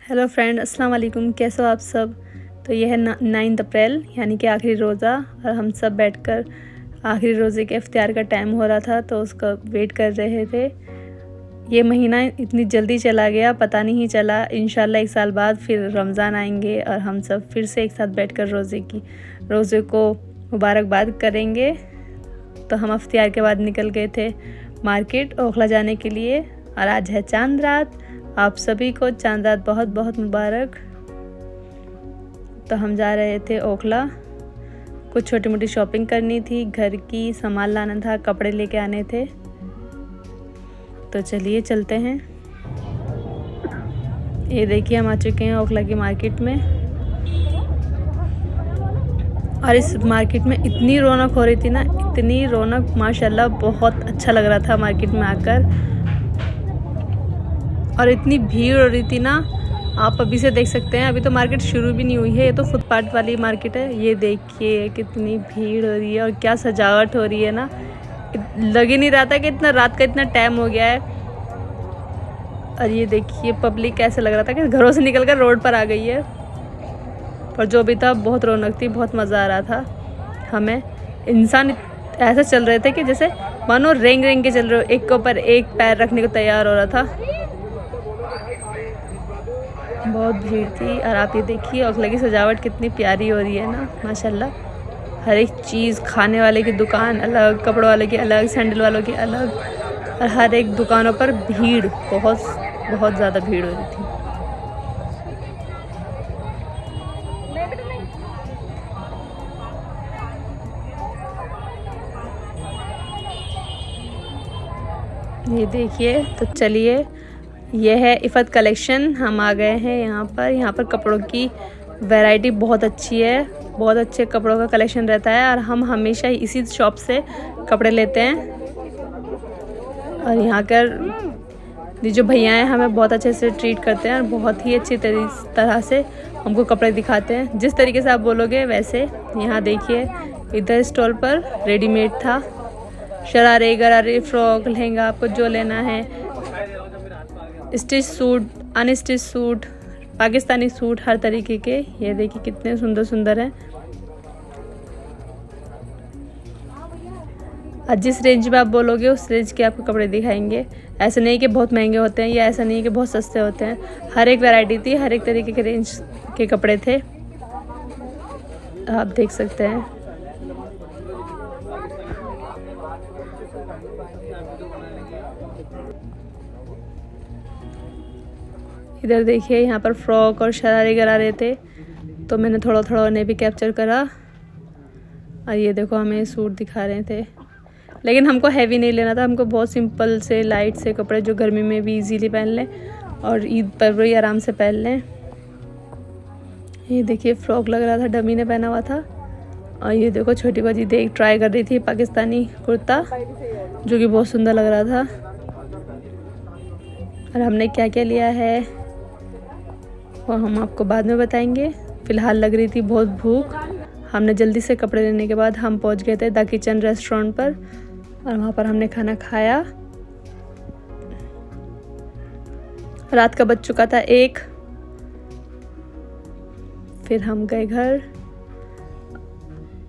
Hello friend, अस्सलाम वालेकुम। कैसे हो आप सब। तो यह है 9 अप्रैल यानी कि आखिरी रोज़ा, और हम सब बैठकर आखिरी रोज़े के इफ्तियार का टाइम हो रहा था तो उसका वेट कर रहे थे। ये महीना इतनी जल्दी चला गया, पता नहीं चला। इंशाल्लाह 1 साल बाद फिर रमज़ान आएंगे और हम सब फिर से एक साथ बैठकर रोज़े को मुबारकबाद करेंगे। तो हम इफ्तियार के बाद निकल गए थे मार्केट ओखला जाने के लिए, और आज है चांद रात। आप सभी को चांद रात बहुत बहुत मुबारक। तो हम जा रहे थे ओखला, कुछ छोटी मोटी शॉपिंग करनी थी, घर की सामान लाना था, कपड़े लेके आने थे। तो चलिए चलते हैं। ये देखिए, हम आ चुके हैं ओखला की मार्केट में, और इस मार्केट में इतनी रौनक हो रही थी ना, इतनी रौनक, माशाल्लाह बहुत अच्छा लग रहा था मार्केट में आकर। और इतनी भीड़ हो रही थी ना, आप अभी से देख सकते हैं। अभी तो मार्केट शुरू भी नहीं हुई है, ये तो फुटपाथ वाली मार्केट है। ये देखिए कितनी भीड़ हो रही है और क्या सजावट हो रही है ना। लग ही नहीं रहा था कि इतना रात का इतना टाइम हो गया है। और ये देखिए पब्लिक, ऐसे लग रहा था कि घरों से निकलकर रोड पर आ गई है। पर जो भी था बहुत रौनक थी, बहुत मज़ा आ रहा था हमें। इंसान ऐसे चल रहे थे कि जैसे मानो रेंग रेंग के चल रहे हो, एक के ऊपर एक पैर रखने को तैयार हो रहा था। बहुत भीड़ थी। और आप ये देखिए ओखला की सजावट कितनी प्यारी हो रही है ना, माशाल्लाह। हर एक चीज़, खाने वाले की दुकान अलग, कपड़ों वाले की अलग, सैंडल वालों की अलग, और हर एक दुकानों पर भीड़, बहुत बहुत ज़्यादा भीड़ हो रही थी। ये देखिए, तो चलिए, ये है इफ़त कलेक्शन। हम आ गए हैं यहाँ पर कपड़ों की वैरायटी बहुत अच्छी है, बहुत अच्छे कपड़ों का कलेक्शन रहता है, और हम हमेशा इसी शॉप से कपड़े लेते हैं। और यहाँ कर जो भैया हैं हमें बहुत अच्छे से ट्रीट करते हैं, और बहुत ही अच्छी तरह से हमको कपड़े दिखाते हैं, जिस तरीके से आप बोलोगे वैसे। यहाँ देखिए, इधर स्टॉल पर रेडीमेड था, शरारे, गरारे, फ्रॉक, लहंगा, आपको जो लेना है, stitch suit, unstitch suit, Pakistani suit, हर तरीके के। ये देखिए कितने सुंदर सुंदर हैं। और जिस रेंज में आप बोलोगे उस रेंज के आपको कपड़े दिखाएंगे। ऐसा नहीं कि बहुत महंगे होते हैं, या ऐसा नहीं कि बहुत सस्ते होते हैं। हर एक वैरायटी थी, हर एक तरीके के रेंज के कपड़े थे, आप देख सकते हैं। इधर देखिए, यहाँ पर फ्रॉक और शरारे गरारे थे, तो मैंने थोड़ा थोड़ा उन्हें भी कैप्चर करा। और ये देखो, हमें सूट दिखा रहे थे, लेकिन हमको हैवी नहीं लेना था। हमको बहुत सिंपल से, लाइट से कपड़े, जो गर्मी में भी इजीली पहन लें और ईद पर भी आराम से पहन लें। ये देखिए फ्रॉक लग रहा था, डमी ने पहना हुआ था। और ये देखो छोटी बाजी ट्राई कर रही थी पाकिस्तानी कुर्ता, जो कि बहुत सुंदर लग रहा था। और हमने क्या क्या लिया है वो हम आपको बाद में बताएंगे। फ़िलहाल लग रही थी बहुत भूख। हमने जल्दी से कपड़े लेने के बाद हम पहुंच गए थे द किचन रेस्टोरेंट पर, और वहाँ पर हमने खाना खाया। रात का बज चुका था 1। फिर हम गए घर।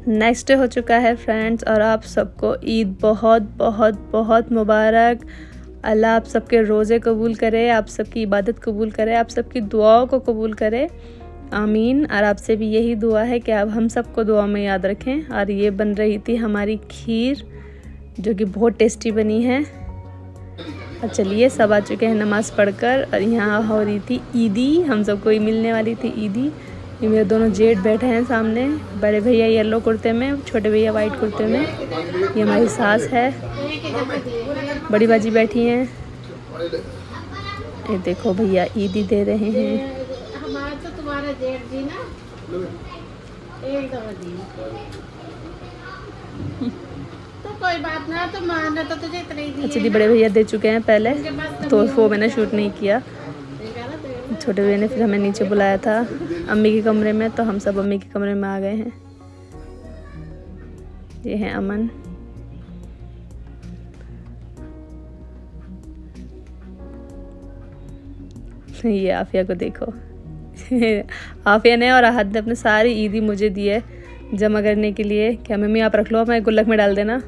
नेक्स्ट डे हो चुका है फ्रेंड्स, और आप सबको ईद बहुत बहुत बहुत मुबारक। अल्लाह आप सबके रोज़े कबूल करे, आप सबकी इबादत कबूल करे, आप सबकी दुआओं को कबूल करे, आमीन। और आपसे भी यही दुआ है कि आप हम सबको दुआ में याद रखें। और ये बन रही थी हमारी खीर, जो कि बहुत टेस्टी बनी है। और चलिए, सब आ चुके हैं नमाज़ पढ़कर, और यहाँ हो रही थी ईदी, हम सबको ही मिलने वाली थी ईदी। ये मेरे दोनों जेठ बैठे हैं सामने, बड़े भैया येलो कुर्ते में, छोटे भैया वाइट कुर्ते में। ये हमारी सास है, बड़ी बाजी बैठी हैं। ये देखो भैया ईदी दे रहे हैं। हमारा तो तुम्हारा जेठ जी ना एकदम तो कोई बात ना, तो मान तो तुझे इतने ही अच्छा जी, बड़े भैया दे चुके हैं पहले, तो वो मैंने शूट नहीं किया। छोटे भैया ने फिर हमें नीचे बुलाया था अम्मी के कमरे में, तो हम सब अम्मी के कमरे में आ गए हैं। ये है अमन। ये आफिया को देखो। आफिया ने और आहद ने अपने सारी ईदी मुझे दी है जमा करने के लिए। क्या मम्मी आप रख लो, मैं गुल्लक में डाल देना।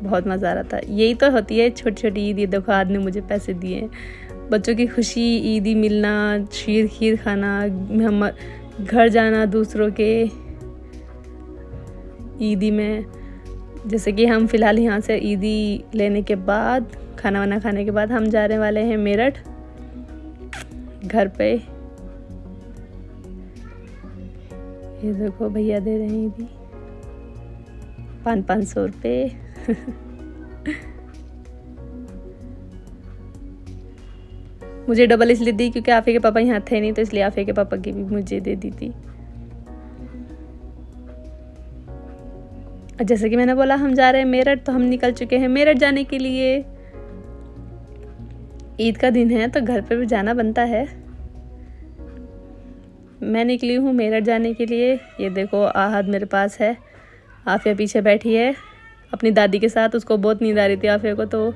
बहुत मज़ा आ रहा था। यही तो होती है छोटी छोटी ईद। ये देखो आहद ने मुझे पैसे दिए हैं। बच्चों की खुशी, ईदी मिलना, शीर खीर खाना, हम घर जाना दूसरों के ईदी में। जैसे कि हम फ़िलहाल यहाँ से ईदी लेने के बाद, खाना वाना खाने के बाद हम जाने वाले हैं मेरठ घर पे। ये देखो भैया दे रहे हैं ईदी 500 रुपये। मुझे डबल इसलिए दी क्योंकि आफिया के पापा यहाँ थे नहीं, तो इसलिए आफिया के पापा की भी मुझे दे दी थी। जैसे कि मैंने बोला हम जा रहे हैं मेरठ, तो हम निकल चुके हैं मेरठ जाने के लिए। ईद का दिन है तो घर पे भी जाना बनता है। मैं निकली हूँ मेरठ जाने के लिए। ये देखो आहद मेरे पास है, आफिया पीछे बैठी है अपनी दादी के साथ। उसको बहुत नींद आ रही थी आफिया को, तो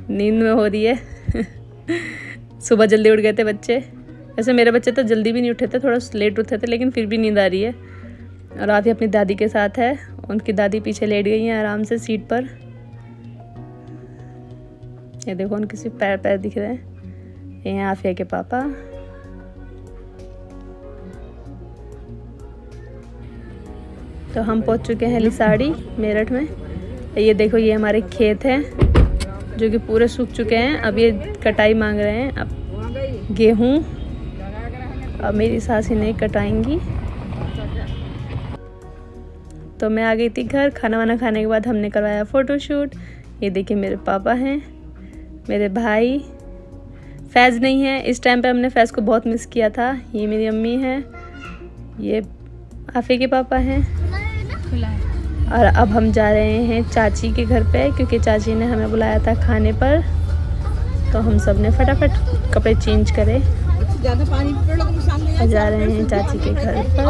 नींद में हो रही है। सुबह जल्दी उठ गए थे बच्चे। वैसे मेरे बच्चे तो जल्दी भी नहीं उठे थे, थोड़ा लेट उठे थे, लेकिन फिर भी नींद आ रही है। और आफिया अपनी दादी के साथ है। उनकी दादी पीछे लेट गई हैं आराम से सीट पर। ये देखो उनके सिर्फ पैर पैर दिख रहे हैं। ये हैं आफिया के पापा। तो हम पहुंच चुके हैं लिसाड़ी मेरठ में। ये देखो ये हमारे खेत हैं जो कि पूरे सूख चुके हैं। अब ये कटाई मांग रहे हैं। अब गेहूँ अब मेरी सास इन्हें कटाएंगी। तो मैं आ गई थी घर। खाना वाना खाने के बाद हमने करवाया फ़ोटोशूट। ये देखिए मेरे पापा हैं, मेरे भाई। फैज़ नहीं है इस टाइम पे, हमने फैज़ को बहुत मिस किया था। ये मेरी अम्मी है, ये आफिया के पापा हैं। और अब हम जा रहे हैं चाची के घर पे, क्योंकि चाची ने हमें बुलाया था खाने पर। तो हम सब ने फटाफट कपड़े चेंज करे जा रहे हैं चाची के घर पर।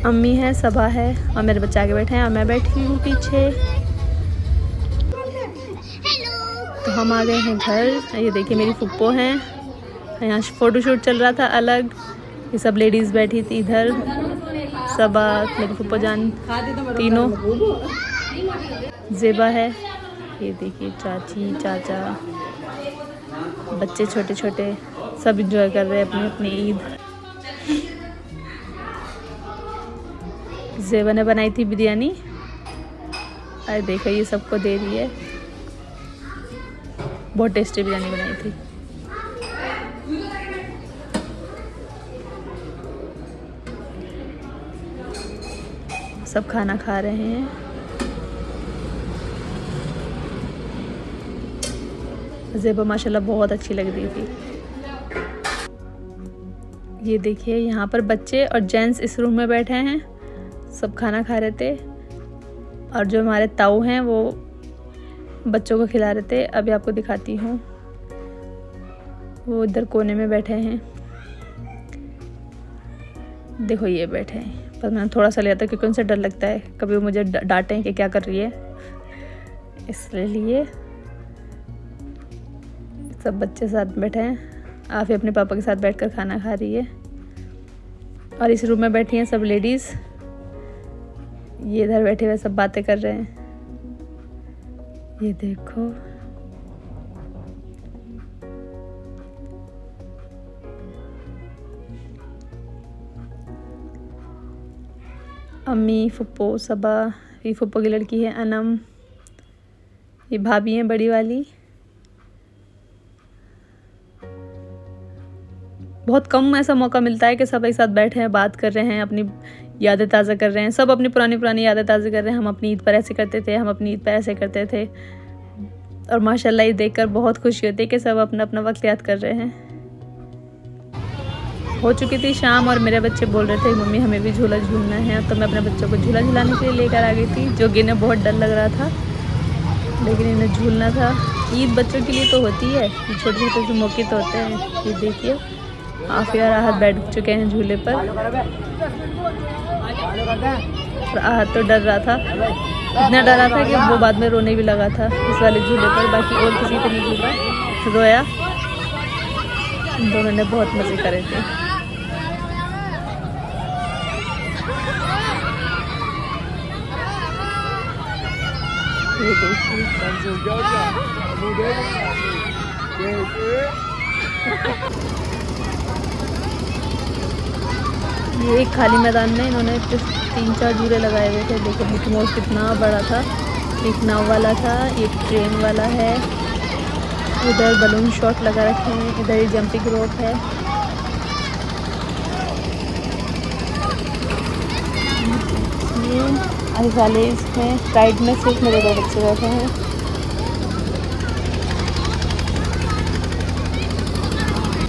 अम्मी है, सबा है और मेरे बच्चे आगे बैठे हैं और मैं बैठी हूँ पीछे। तो हम आ गए हैं घर। ये देखिए मेरी फुप्पो हैं। यहाँ फ़ोटोशूट चल रहा था अलग। ये सब लेडीज़ बैठी थी इधर। सबा, मेरी फुप्पो जान, तीनों। ज़ेबा है। ये देखिए चाची, चाचा, बच्चे छोटे छोटे सब इंजॉय कर रहे हैं अपनी अपनी ईद। ज़ेबा ने बनाई थी बिरयानी। अरे देखो ये सबको दे रही है। बहुत टेस्टी बिरयानी बनाई थी। सब खाना खा रहे हैं। ज़ेबा माशाल्लाह बहुत अच्छी लग रही थी। ये देखिए यहाँ पर बच्चे और जेंट्स इस रूम में बैठे हैं, सब खाना खा रहे थे। और जो हमारे ताऊ हैं वो बच्चों को खिला रहे थे। अभी आपको दिखाती हूँ, वो इधर कोने में बैठे हैं। देखो ये बैठे हैं, पर मैंने थोड़ा सा लिया था क्योंकि उनसे डर लगता है, कभी वो मुझे डांटें कि क्या कर रही है, इसलिए सब बच्चे साथ बैठे हैं। आफिया अपने पापा के साथ बैठकर खाना खा रही है। और इस रूम में बैठी हैं सब लेडीज़। ये इधर बैठे हुए सब बातें कर रहे हैं। ये देखो अम्मी, फुप्पो, सबा, ये फुप्पो की लड़की है अनम, ये भाभी हैं बड़ी वाली। बहुत कम ऐसा मौका मिलता है कि सब एक साथ बैठे हैं, बात कर रहे हैं, अपनी यादें ताज़ा कर रहे हैं। सब अपनी पुरानी यादें ताज़ा कर रहे हैं। हम अपनी ईद पर ऐसे करते थे, हम अपनी ईद पर ऐसे करते थे। और माशाल्लाह ये देखकर बहुत खुशी होती है कि सब अपना अपना वक्त याद कर रहे हैं। हो चुकी थी शाम और मेरे बच्चे बोल रहे थे मम्मी हमें भी झूला झूलना है। तो मैं अपने बच्चों को झूला झूलाने के लिए लेकर आ गई थी, जो कि इन्हें बहुत डर लग रहा था, लेकिन इन्हें झूलना था। ईद बच्चों के लिए तो होती है, छोटे छोटे से मौके तो होते हैं। ये देखिए आफिया और आहत बैठ चुके हैं झूले पर। और आहत तो डर रहा था, इतना डरा था कि वो बाद में रोने भी लगा था इस वाले झूले पर। बाकी और किसी पे नहीं झूला, रोया। इन दोनों ने बहुत मज़े करे थे। ये देखिए ये एक खाली मैदान में इन्होंने 3-4 झूले लगाए हुए थे। देखो मिकी माउस कितना बड़ा था। एक नाव वाला था, एक ट्रेन वाला है, उधर बलून शॉट लगा रखे हैं, इधर ही जंपिंग रोप है। ये वाले इसमें राइड में सिर्फ मेरे 2 बच्चे बैठे हैं।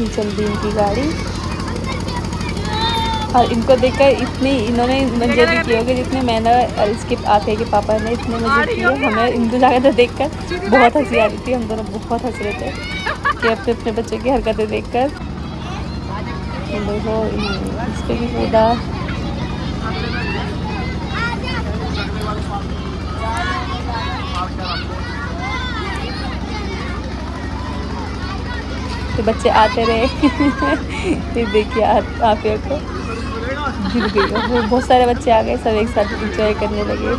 चल दी इनकी गाड़ी और इनको देखकर इन्होंने मजे भी किए होंगे जितने मैंने और इसके आफिया के पापा ने इतने मजे किए। हमें इनको जगह देखकर बहुत हंसी आ रही थी। हम दोनों बहुत हंस रहे थे कि अपने बच्चों की हरकतें देखकर। देखो इस पर भी कूदा। तो बच्चे आते रहे। ये देखिए आफिया को गिर गई। वो बहुत सारे बच्चे आ गए, सब एक साथ एंजॉय करने लगे।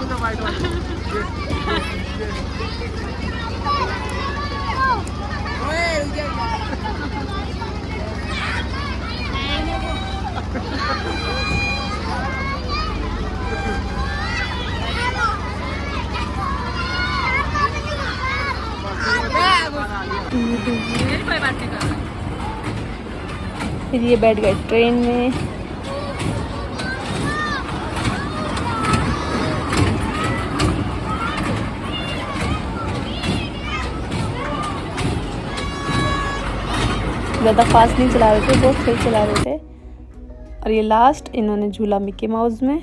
फिर ये बैठ गए ट्रेन में। ज़्यादा फास्ट नहीं चला रहे थे, बहुत सही चला रहे थे। और ये लास्ट इन्होंने झूला मिकी माउस में।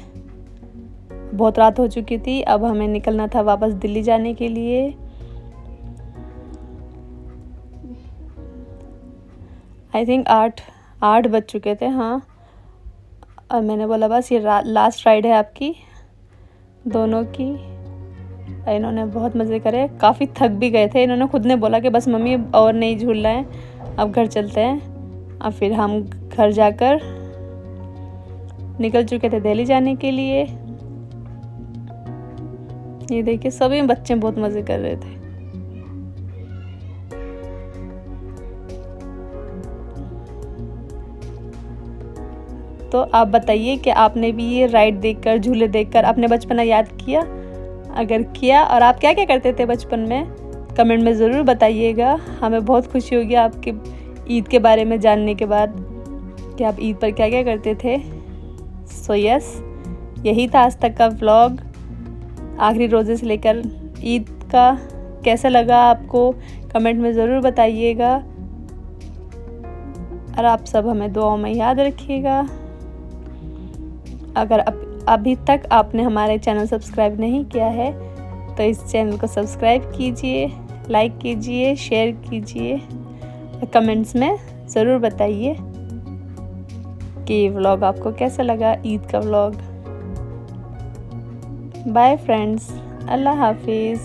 बहुत रात हो चुकी थी, अब हमें निकलना था वापस दिल्ली जाने के लिए। आई थिंक 8 बज चुके थे, हाँ। और मैंने बोला बस ये लास्ट राइड है आपकी दोनों की। इन्होंने बहुत मज़े करे, काफ़ी थक भी गए थे। इन्होंने खुद ने बोला कि बस मम्मी और नहीं झूलना है, अब घर चलते हैं। और फिर हम घर जाकर निकल चुके थे दिल्ली जाने के लिए। ये देखिए सभी बच्चे बहुत मज़े कर रहे थे। तो आप बताइए कि आपने भी ये राइड देखकर, झूले देखकर अपने बचपना याद किया? अगर किया और आप क्या क्या करते थे बचपन में, कमेंट में ज़रूर बताइएगा। हमें बहुत खुशी होगी आपके ईद के बारे में जानने के बाद कि आप ईद पर क्या क्या करते थे। सो यस, यही था आज तक का व्लॉग। आखिरी रोज़े से लेकर ईद का कैसा लगा आपको, कमेंट में ज़रूर बताइएगा। और आप सब हमें दुआओं में याद रखिएगा। अगर अभी तक आपने हमारे चैनल सब्सक्राइब नहीं किया है तो इस चैनल को सब्सक्राइब कीजिए, लाइक कीजिए, शेयर कीजिए। कमेंट्स में ज़रूर बताइए कि ये व्लॉग आपको कैसा लगा, ईद का व्लॉग। बाय फ्रेंड्स, अल्लाह हाफिज़।